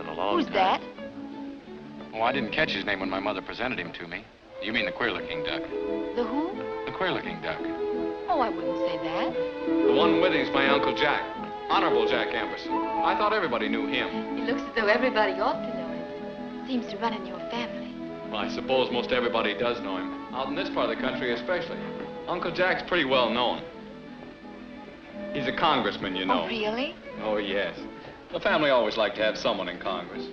been a long Who's time. that? Oh, I didn't catch his name when my mother presented him to me. You mean the queer-looking duck? The who? The queer-looking duck. Oh, I wouldn't say that. The one with him's my Uncle Jack. Honorable Jack Amberson. I thought everybody knew him. He looks as though everybody ought to know him. Seems to run in your family. Well, I suppose most everybody does know him. Out in this part of the country especially. Uncle Jack's pretty well known. He's a congressman, you know. Oh, really? Oh, yes. The family always liked to have someone in Congress.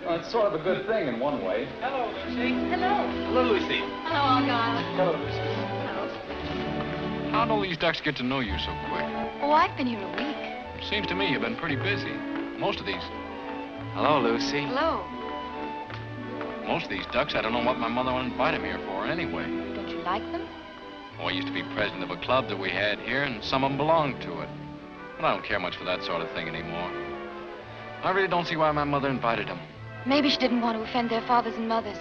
Well, it's sort of a good thing in one way. Hello, Lucy. Hello. Hello, Lucy. Hello, Argyle. Hello, Lucy. Hello. How'd all these ducks get to know you so quick? Oh, I've been here a week. Seems to me you've been pretty busy. Most of these... Hello, Lucy. Hello. Most of these ducks, I don't know what my mother would invite them here for anyway. Don't you like them? Oh, I used to be president of a club that we had here, and some of them belonged to it. But I don't care much for that sort of thing anymore. I really don't see why my mother invited them. Maybe she didn't want to offend their fathers and mothers.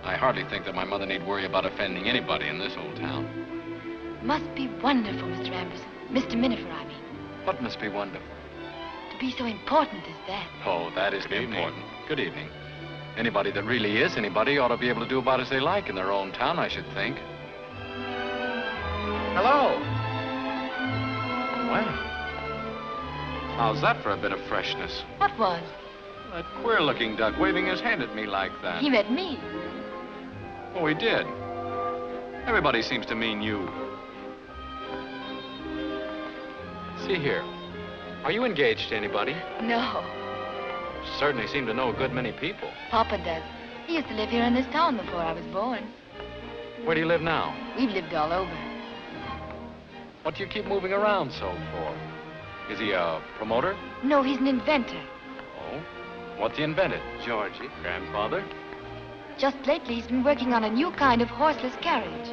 I hardly think that my mother need worry about offending anybody in this old town. Must be wonderful, Mr. Amberson. Mr. Minifer, I mean. What must be wonderful? To be so important as that. Oh, that isn't important. Good evening. Anybody that really is anybody ought to be able to do about as they like in their own town, I should think. Hello. Well, how's that for a bit of freshness? What was? That queer-looking duck waving his hand at me like that. He met me. Oh, he did. Everybody seems to mean you. See here. Are you engaged to anybody? No. Certainly seem to know a good many people. Papa does. He used to live here in this town before I was born. Where do you live now? We've lived all over. What do you keep moving around so for? Is he a promoter? No, he's an inventor. Oh? What's he invented? Georgie. Grandfather? Just lately, he's been working on a new kind of horseless carriage.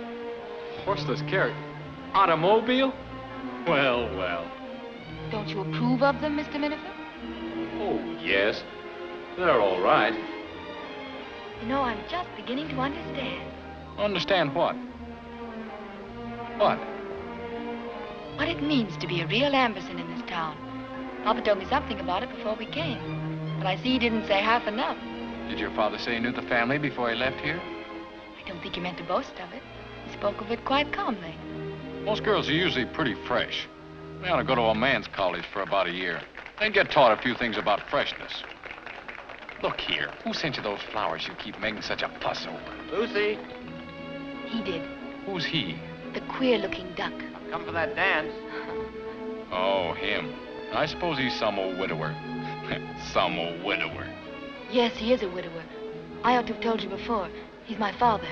Horseless carriage? Automobile? Well, well. Don't you approve of them, Mr. Minifer? Oh, yes. They're all right. You know, I'm just beginning to understand. Understand what? What? What it means to be a real Amberson in this town. Papa told me something about it before we came. But I see he didn't say half enough. Did your father say he knew the family before he left here? I don't think he meant to boast of it. He spoke of it quite calmly. Most girls are usually pretty fresh. They ought to go to a man's college for about a year. They'd get taught a few things about freshness. Look here, who sent you those flowers you keep making such a fuss over? Lucy, He did. Who's he? The queer-looking duck. come for that dance. Oh, him. I suppose he's some old widower. Some old widower. Yes, he is a widower. I ought to have told you before. He's my father.